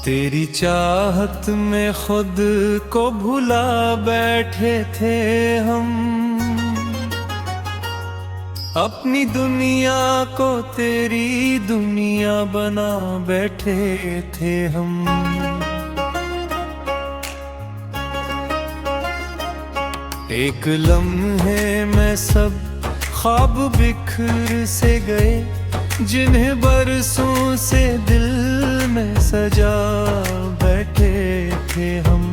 तेरी चाहत में खुद को भुला बैठे थे हम, अपनी दुनिया को तेरी दुनिया बना बैठे थे हम। एक लम्हे में सब ख्वाब बिखर से गए, जिन्हें बरसों से दिल में सजा बैठे थे हम।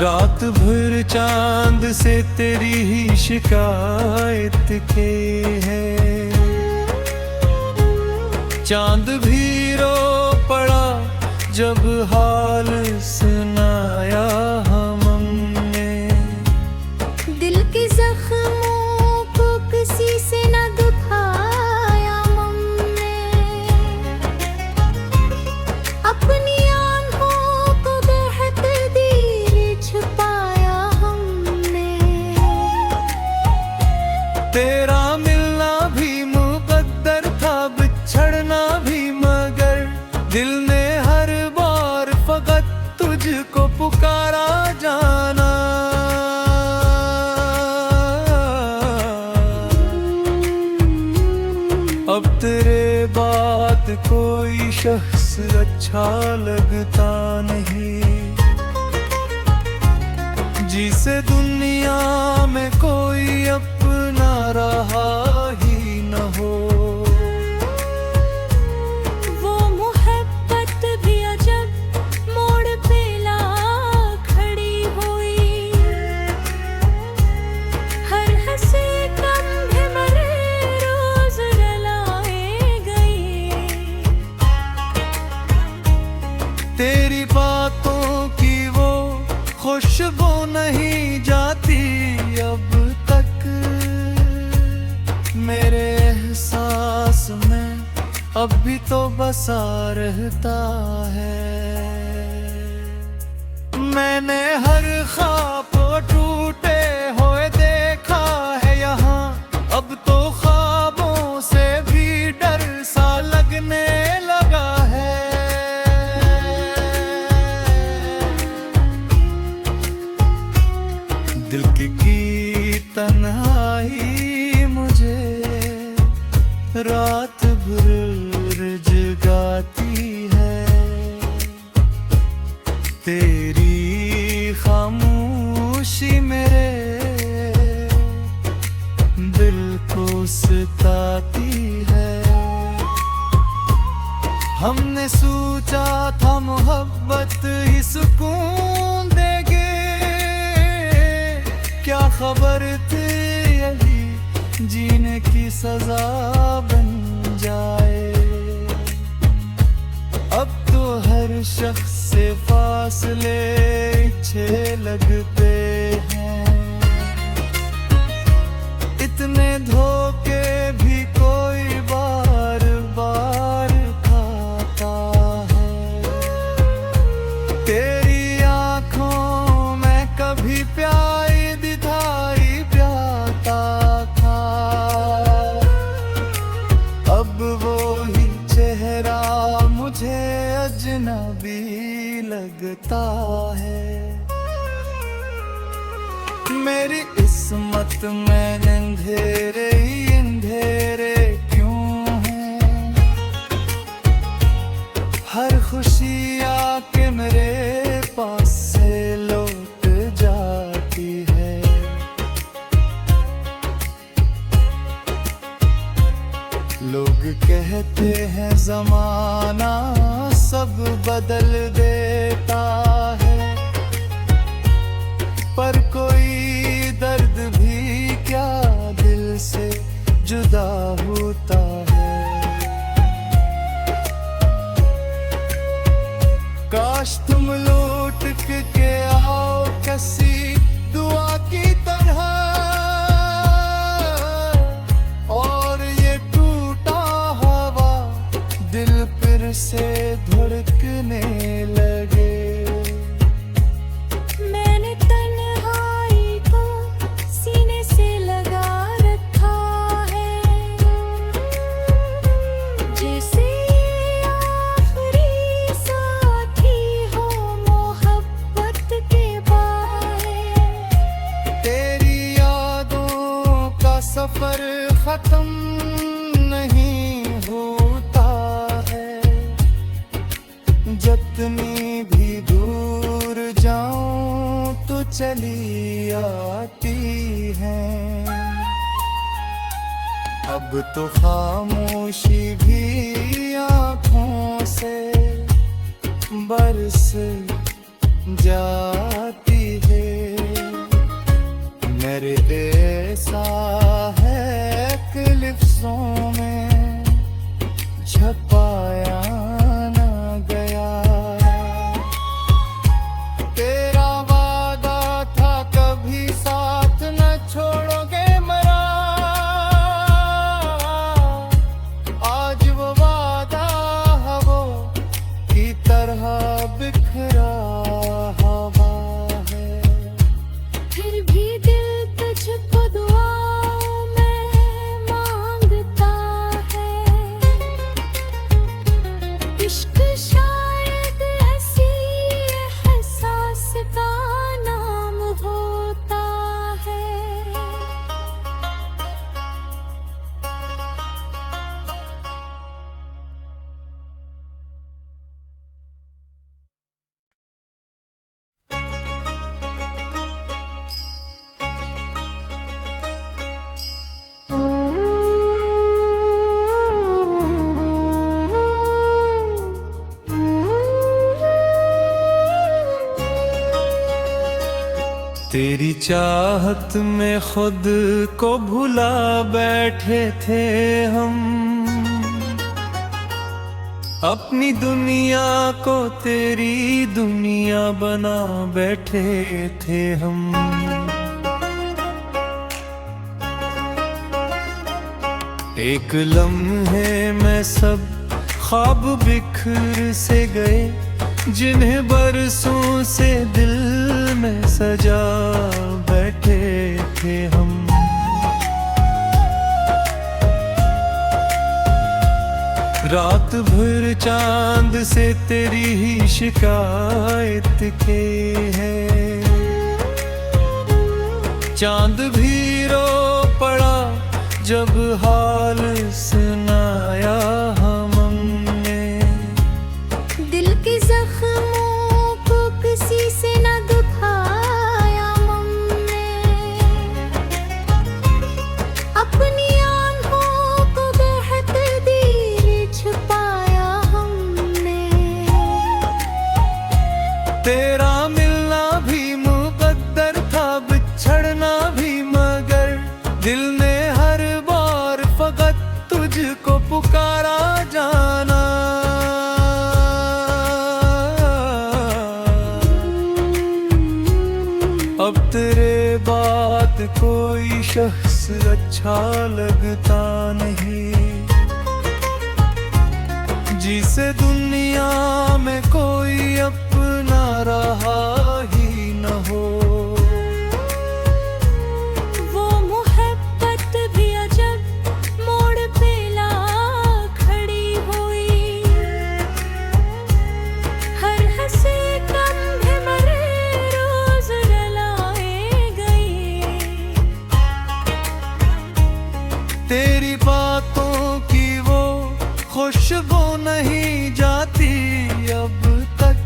रात भर चांद से तेरी ही शिकायत के है, चांद भी रो पड़ा जब हाल सुनाया हमने। दिल के जख्मों को किसी से न दुखाया हमने, अपनी आंखों को बेहतदीर छुपाया हमने। तेरा मिलना भी मुकद्दर था, बिछड़ना भी, मगर दिल ने हर बार फकत तुझको पुकारा जाना। अब तेरे बाद कोई शख्स अच्छा लगता नहीं, जिसे दुनिया में कोई अपना रहा ही न हो। वो मोहब्बत भी अजब मोड़ पे ला खड़ी हुई, हर हंसी लम्हे मरे रोज रुलाए गई। तेरी बातों की वो खुशबू नहीं जाती अब तक, मेरे एहसास में अब भी तो बसा रहता है। मैंने हर ख्वाब टूटे हुए देखा है यहाँ, अब तो ख्वाबों से भी डर सा लगने लगा है। दिल की तन्हाई मुझे रात भर जगाती है, तेरी खामोशी मेरे दिल को सताती है। हमने सोचा था मोहब्बत ही सुकून देगी, क्या खबर थी यही जीने की सजा बन जाए। अब तो हर शख्स से फासले अच्छे लगते हैं, इतने धोखे भी कोई बार बार खाता है। तेरी आंखों में कभी प्याई दिखाई प्याता था, अब वो ही चेहरा मुझे अजनबी लगता है। मेरी किस्मत में अंधेरे ही अंधेरे क्यों हैं, हर खुशी आके मेरे पास से लौट जाती है। लोग कहते हैं जमाना सब बदल देता है, पर कोई दर्द भी क्या दिल से जुदा होता है। काश तुम लौट के आओ किसी दुआ की तरह, और ये टूटा हवा दिल फिर से धड़कने लगे। मैंने तन्हाई को सीने से लगा रखा है, खत्म नहीं होता है, जितनी भी दूर जाऊं तो चली आती है। अब तो खामोशी भी आँखों से बरस जाती है। मेरे ऐसा है कि लिफ्ज़ों में छपाया ना गया। तेरा वादा था कभी साथ न छोड़ोगे मेरा, आज वो वादा हवा की तरह बिखरा हवा है। फिर भी दिल तुझको दुआओं में मांगता है। इश्क शायद ऐसी एहसास का नाम होता है। तेरी चाहत में खुद को भुला बैठे थे हम, अपनी दुनिया को तेरी दुनिया बना बैठे थे हम। एक लम्हे में सब ख्वाब बिखर से गए, जिन्हें बरसों से दिल में सजा बैठे थे हम। रात भर चांद से तेरी ही शिकायत के है, चांद भी रो पड़ा जब हाल सुनाया हमने। दिल के जख्मों को किसी से न दुखाया हमने, अपनी आंखों को बहते दिल छुपाया हमने। तेरा मिलना भी मुकद्दर था, बिछड़ना भी, मगर दिल ने हर बार फकत तुझको पुकारा जाना। अब तेरे बात कोई शख्स अच्छा लगता नहीं, जिसे दुनिया में कोई अपना रहा ही न हो। वो मोहब्बत भी अजब मोड़ पे ला खड़ी हुई, हर हंसी लम्हे मरे रोज रुलाए गई। तेरी बातों की वो खुशबू नहीं जाती अब तक,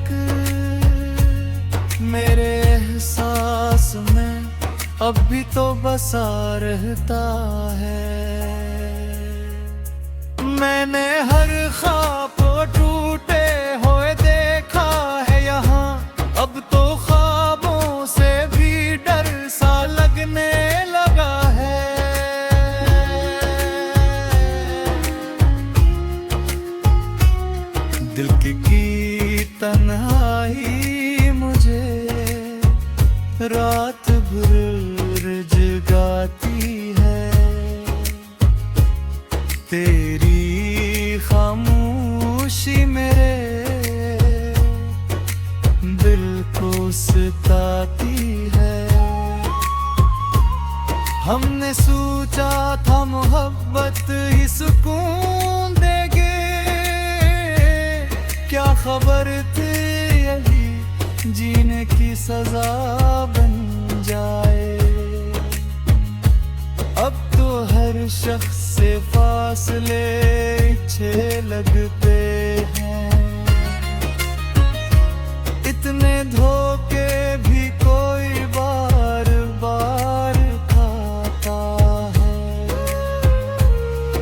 मेरे एहसास में अब भी तो बसा रहता है। मैंने हर ख्वाब टूटे हुए देखा है यहाँ, अब तो ख्वाबों से भी डर सा लगने लगा है। दिल की तन्हाई मुझे रात भर जगाती है, तेरी खामोशी मेरे दिल को सताती है। हमने सोचा था मोहब्बत ही सुकून देगी, क्या खबर थी यही जीने की सजा बन जाए। अब तो हर शख्स से फासले अच्छे लगते हैं। इतने धोखे भी कोई बार बार खाता है।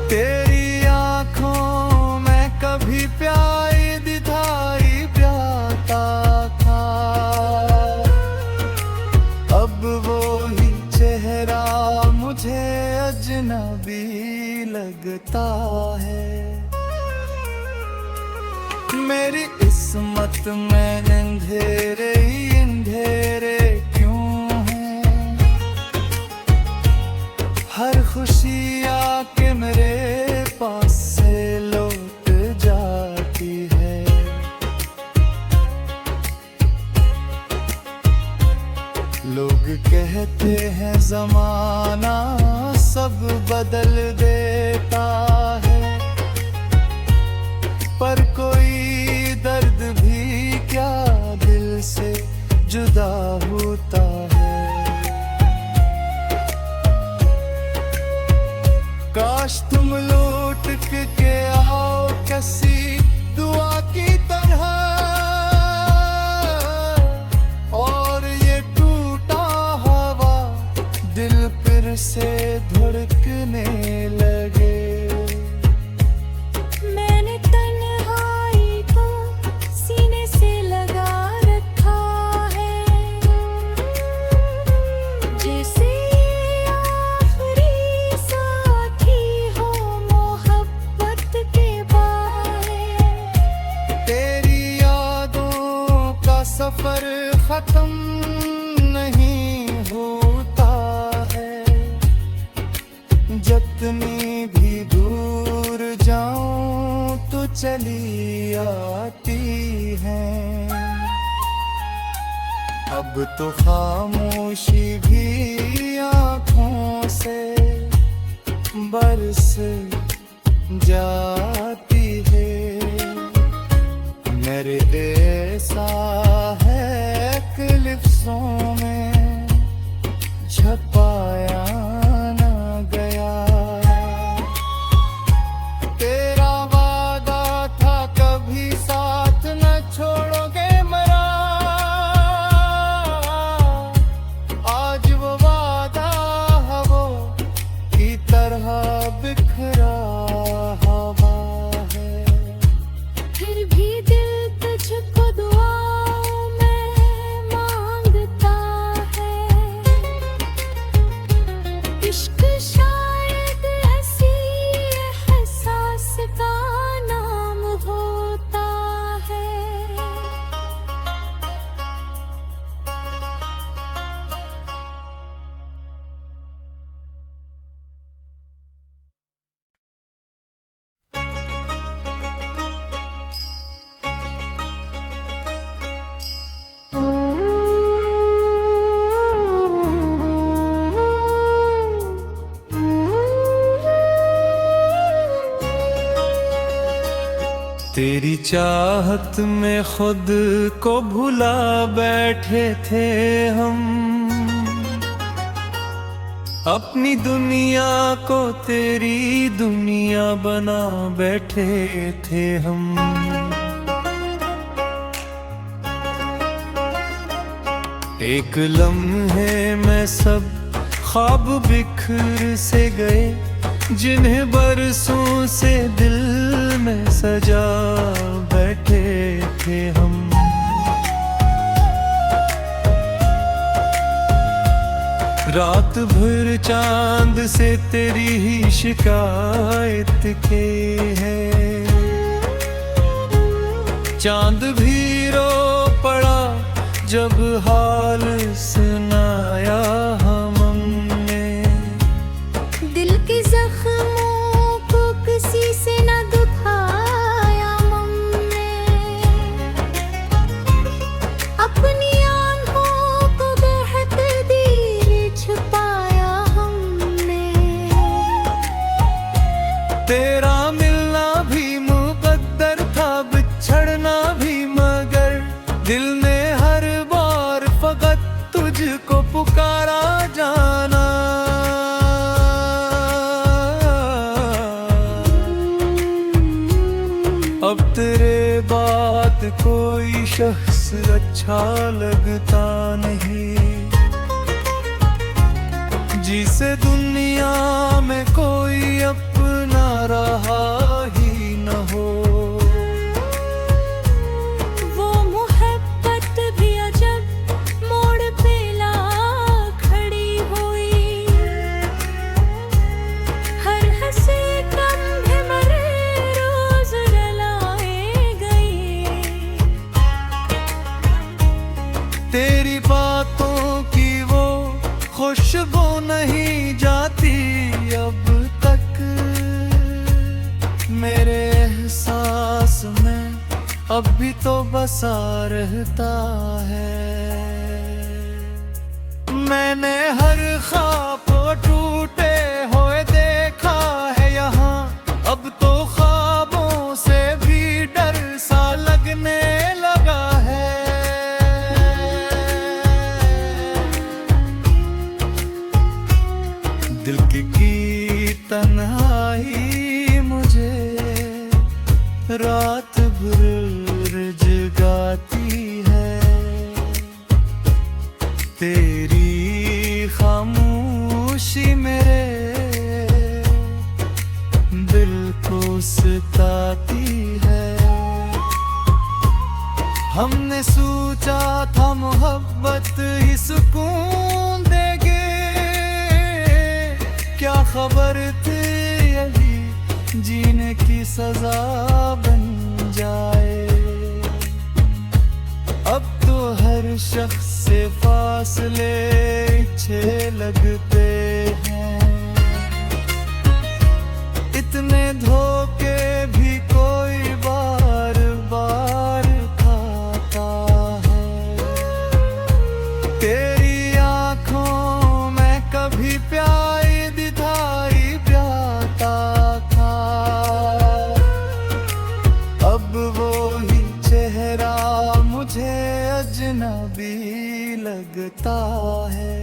तेरी आंखों में कभी प्याई दिखाई प्याता था, अब वो ही चेहरा मुझे अजनबी लगता है। मेरी किस्मत में अंधेरे ही अंधेरे क्यों हैं? हर खुशी आके मेरे पास से लौट जाती है। लोग कहते हैं ज़माना सब बदल देता है, पर कोई दर्द भी क्या दिल से जुदा होता है। काश तुम लौट के आओ किसी दुआ की तरह, और ये टूटा हवा दिल फिर से धड़कने लगे। मैंने तन्हाई को सीने से लगा रखा है, जैसे आखिरी साथी हो मोहब्बत के बारे। तेरी यादों का सफर खत्म नहीं होता है, जितनी भी दूर जाऊं तो चली आती हैं। अब तो खामोशी भी आँखों से बरस जाती है। मेरे ऐसा है कि लिफ्ज़ों में छपाया ना गया। तेरा वादा था कभी साथ न छोड़ोगे मेरा, आज वो वादा हवा की तरह बिखरा हवा है। फिर भी दिल तुझको दुआओं में मांगता है। इश्क शायद ऐसी एहसास का नाम होता है। तेरी चाहत में खुद को भुला बैठे थे हम, अपनी दुनिया को तेरी दुनिया बना बैठे थे हम। एक लम्हे में सब ख्वाब बिखर से गए, जिन्हें बरसों से दिल में सजा बैठे थे हम। रात भर चांद से तेरी ही शिकायत के है, चांद भी रो पड़ा जब हाल सुनाया हमने। दिल के जख्मों को किसी से न दुखाया हमने, अपनी आंखों को बेहतरीन छुपाया हमने। तेरा मिलना भी मुकद्दर था, बिछड़ना भी, मगर दिल ने हर बार फकत तुझको पुकारा जाना। साथ कोई शख्स अच्छा लगता नहीं, जिसे दुनिया में कोई अपना रहा ही न हो। वो मोहब्बत भी अजब मोड़ पे ला खड़ी हुई, हर हंसी लम्हे मरे रोज रुलाए गई। तेरी बातों की वो खुशबू नहीं जाती अब तक, मेरे एहसास में अब भी तो बसा रहता है। मैंने हर ख्वाब टूटे हुए देखा है यहाँ, अब तो ख्वाबों से भी डर सा लगने लगा है। दिल की तन्हाई मुझे रात भर जगाती है, तेरी खामोशी मेरे दिल को सताती है। हमने सोचा था मोहब्बत ही सुकून देगी, क्या खबर थी यही जीने की सजा बन जाए। अब तो हर शख्स से फासले अच्छे लगते हैं, इतने धोखे भी कोई बार बार खाता है। तेरी आंखों में कभी प्याई दिखाई प्याता था, अब वो ही चेहरा मुझे अजनबी लगता है।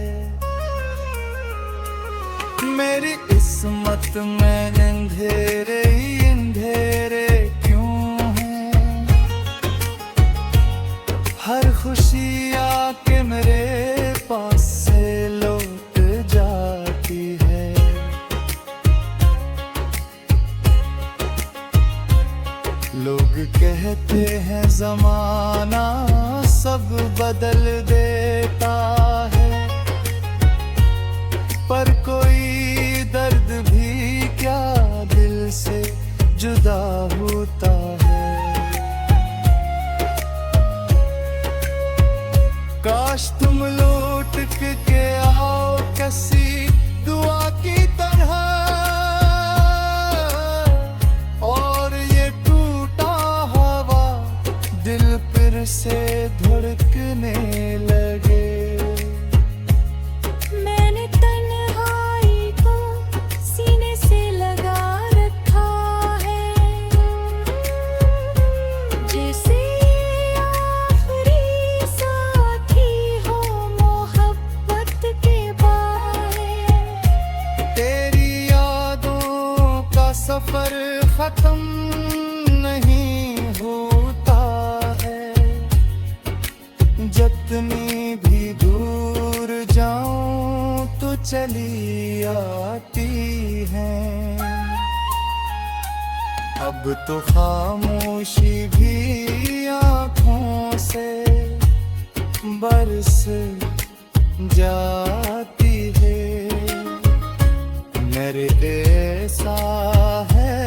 मेरी किस्मत में अंधेरे ही अंधेरे क्यों हैं, हर खुशी आके मेरे पास से लौट जाती है। लोग कहते हैं जमाना सब बदल देता है, पर कोई दर्द भी क्या दिल से जुदा होता है। काश तुम लौट के आओ किसी दुआ की तरह, और ये टूटा हवा दिल फिर से धड़कने लगे। मैंने तन्हाई को सीने से लगा रखा है, जैसे आखिरी साथी हो मोहब्बत के बारे। तेरी यादों का सफर खत्म नहीं होता है, जितनी भी दूर जाऊं तो चली आती हैं। अब तो खामोशी भी आँखों से बरस जाती है। मेरे ऐसा है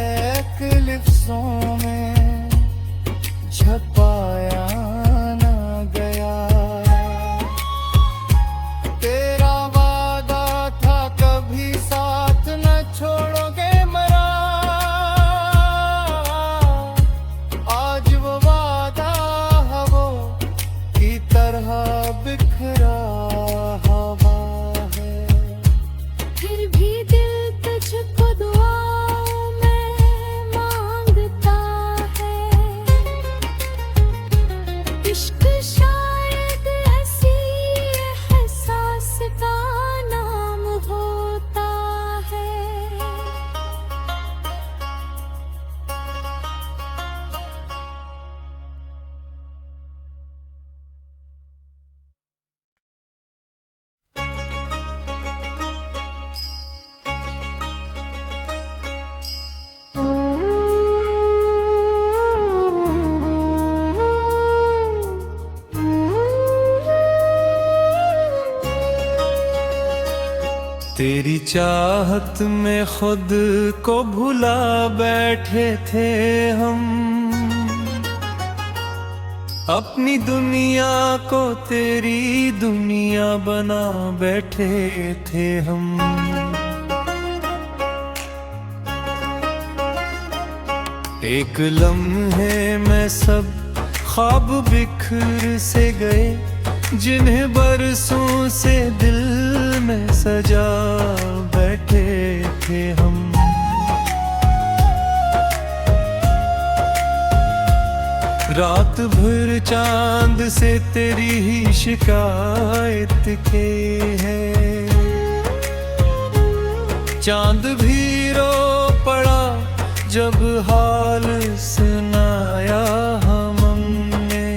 कि लिफ्ज़ों में छपाया ना गया। तेरा वादा था कभी साथ न छोड़ोगे मेरा, आज वो वादा हवा की तरह बिखरा हवा है। फिर भी दिल तुझको दुआओं में मांगता तेरी चाहत में खुद को भुला बैठे थे हम, अपनी दुनिया को तेरी दुनिया बना बैठे थे हम। एक लम्हे में सब ख्वाब बिखर से गए, जिन्हें बरसों से दिल में सजा बैठे थे हम। रात भर चांद से तेरी ही शिकायत के है, चांद भी रो पड़ा जब हाल सुनाया हमने।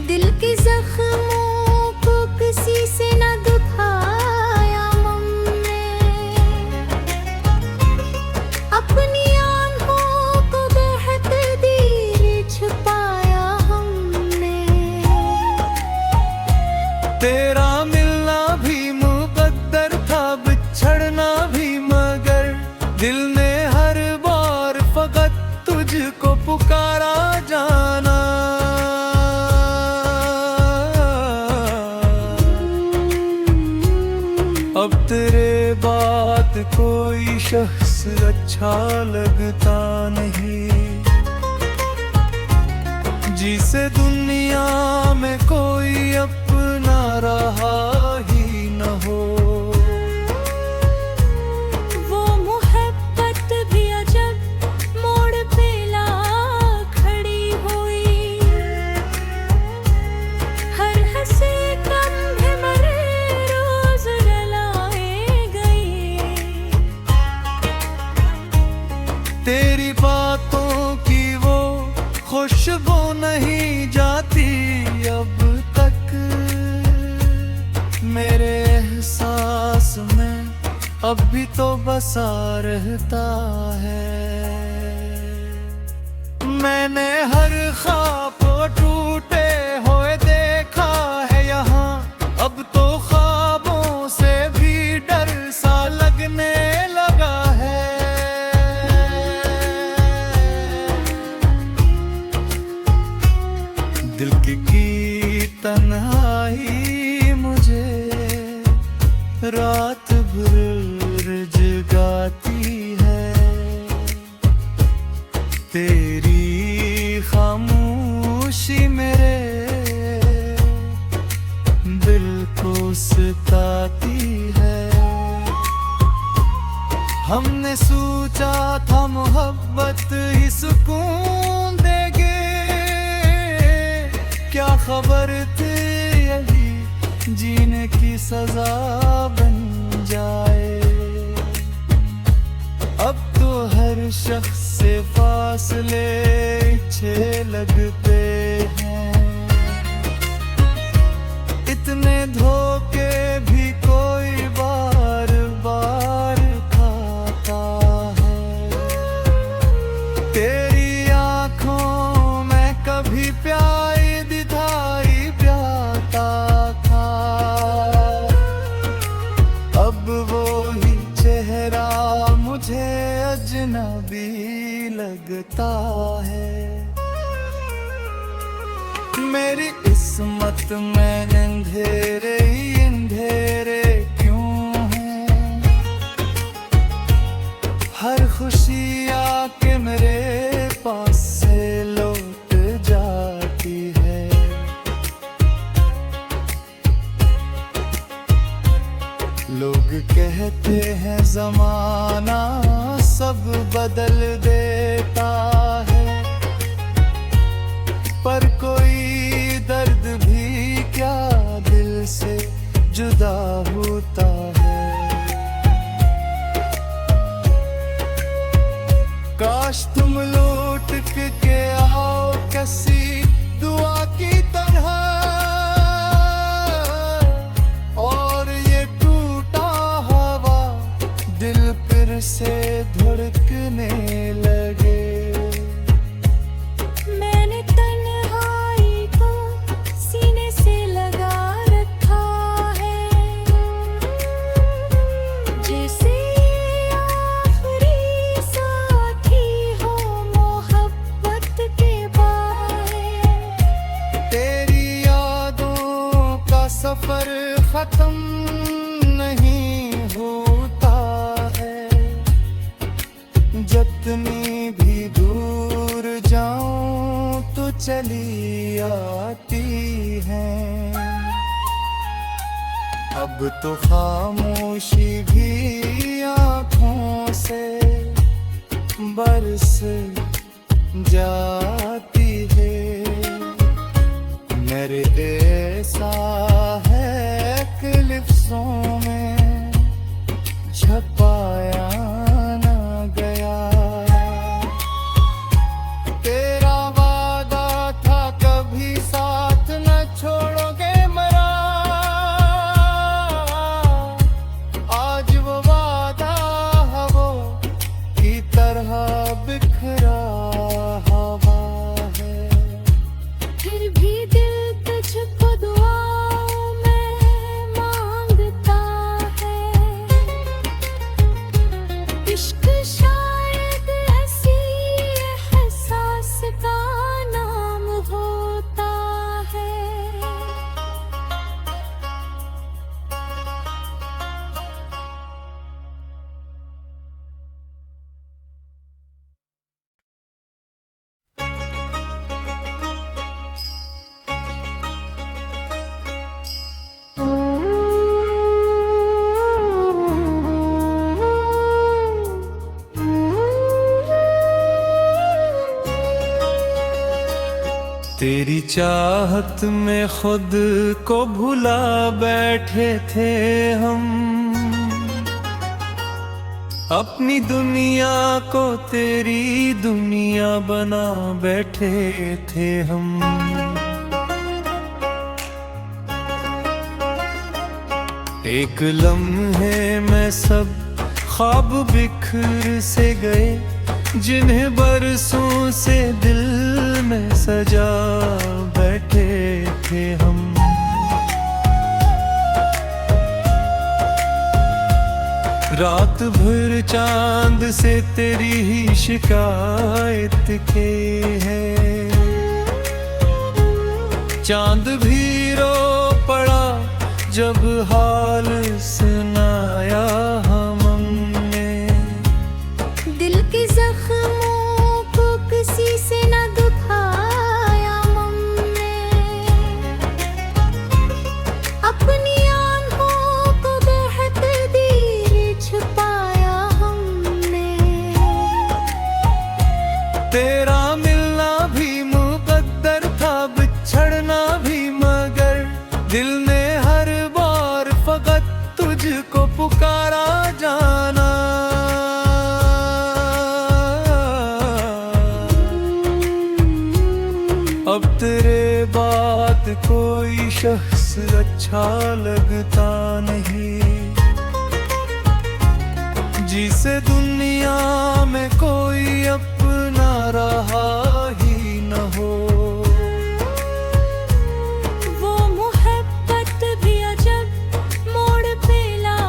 दिल के जख्मों को किसी से न दुखाया हमने, अपनी आंखों को बेहतदीर छुपाया हमने। तेरा मिलना भी मुकद्दर था, बिछड़ना भी, मगर दिल ने हर बार फकत तुझको पुकारा जाना। अब तेरे बात कोई शख्स अच्छा लगता नहीं, जिसे दुनिया में कोई अपना रहा ही न हो। वो मोहब्बत भी अजब मोड़ पे ला खड़ी हुई, हर हंसी लम्हे मरे रोज रुलाए गई। तेरी बातों की वो खुशबू नहीं जाती अब तक, मेरे एहसास में अब भी तो बसा रहता है। मैंने हर ख्वाब को टूटे हुए देखा है यहाँ, अब तो ख्वाबों से भी डर सा लगने लगा है। दिल की तन्हाई मुझे रात भर जगाती है, तेरी खामोशी मेरे दिल को सताती है। हमने सोचा था मोहब्बत ही सुकून देगी, क्या खबर थी यही जीने की सजा बन जाए। अब तो हर शख्स से फासले अच्छे लगते हैं, इतने धोखे भी कोई बार बार खाता है। तेरी आंखों में कभी प्याई दिखाई प्याता था, अब वो ही चेहरा मुझे अजनबी लगता है। मेरी किस्मत में अंधेरे ही अंधेरे क्यों हैं, हर खुशी आके मेरे पास से लौट जाती है। लोग कहते हैं जमाना सब बदल देता है, पर कोई दर्द भी क्या दिल से जुदा होता है। काश तुम लौट के आओ किसी दुआ की तरह, और ये टूटा हवा दिल फिर से धड़कने लगे। मैंने तन्हाई को सीने से लगा रखा है, जितनी भी दूर जाऊं तो चली आती है। अब तो खामोशी भी आँखों से बरस जाती है। मेरे ऐसा है कि लिफ्ज़ों में छपाया ना गया। तेरा वादा था कभी साथ न छोड़ोगे मरा, आज वो वादा हवा की तरह बिखरा हवा है। फिर भी दिल तुझको दुआओं में मांगता है। इश्क शायद ऐसी एहसास का नाम होता है। तेरी चाहत में खुद को भुला बैठे थे हम, अपनी दुनिया को तेरी दुनिया बना बैठे थे हम। एक लम्हे में सब ख्वाब बिखर से गए, जिन्हें बरसों से दिल में सजा बैठे थे हम। रात भर चांद से तेरी ही शिकायत के है, चांद भी रो पड़ा जब हाल सुनाया हमने। दिल के जख्मों को किसी से न दुखाया हमने, अपनी आंखों को बेहतदीर छुपाया हमने। तेरा मिलना भी मुकद्दर था, बिछड़ना भी, मगर दिल ने हर बार फकत तुझको पुकारा जाना। अब तेरे बात कोई शख्स अच्छा लगता नहीं, जिसे दुनिया में कोई अपना रहा ही न हो। वो मोहब्बत भी अजब मोड़ पे ला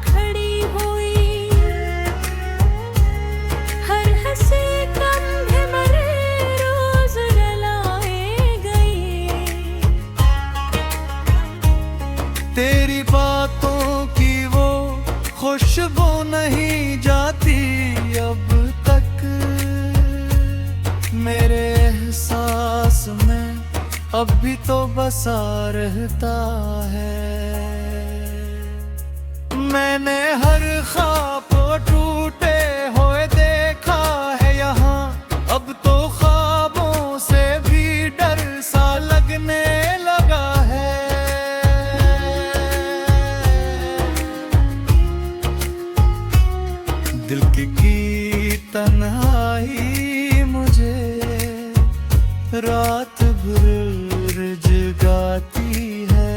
खड़ी हुई, हर हंसी लम्हे मरे रोज रुलाए गई। तेरी बातों की वो खुशबू नहीं जाती अब तक, मेरे एहसास में अब भी तो बसा रहता है। मैंने हर ख्वाब टूटे हुए देखा है यहाँ, अब तो ख्वाबों से भी डर सा लगने लगा है। दिल की तन्हाई मुझे रात भर जगाती है,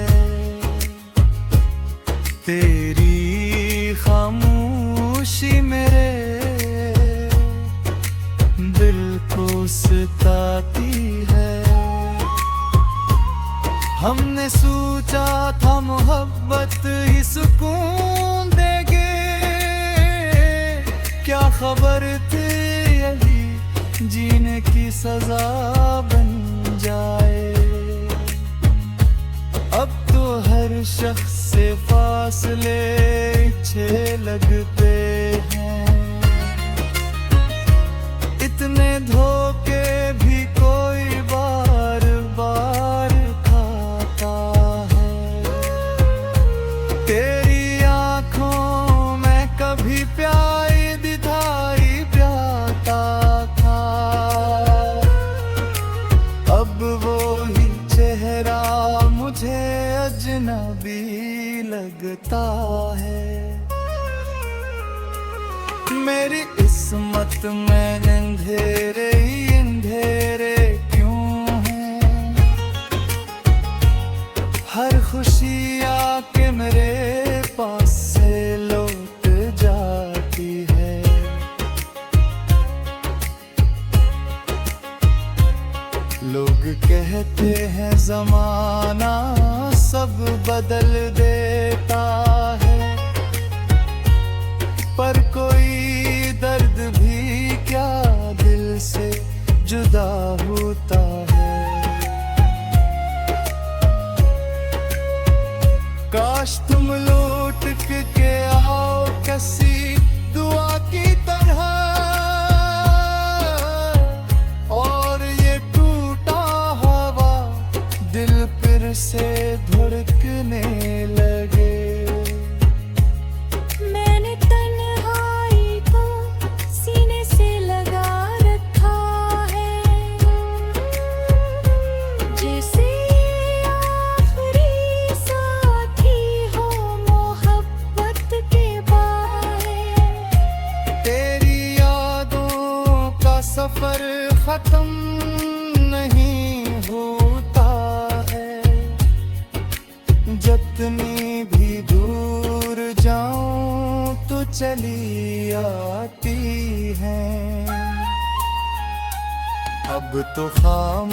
तेरी खामोशी मेरे दिल को सताती है। हमने सोचा था मोहब्बत ही सुकून देगी, क्या खबर थी यही जीने की सजा बन जाए। अब तो हर शख्स से फासले अच्छे लगते हैं, मेरी किस्मत में अंधेरे ही अंधेरे क्यों हैं? हर खुशी आके मेरे पास से लौट जाती है। लोग कहते हैं जमाना सब बदल देता है, पर कोई दर्द भी क्या दिल से जुदा होता है। काश तुम लौट के आओ किसी दुआ की तरह, और ये टूटा हवा दिल फिर से धड़कने लगे। मैंने तन्हाई को सीने से लगा रखा है, जैसे आखिरी साथी हो मोहब्बत के बारे। तेरी यादों का सफर खत्म नहीं होता है, जितनी भी दूर जाऊं तो चली आती है। अब तो खाम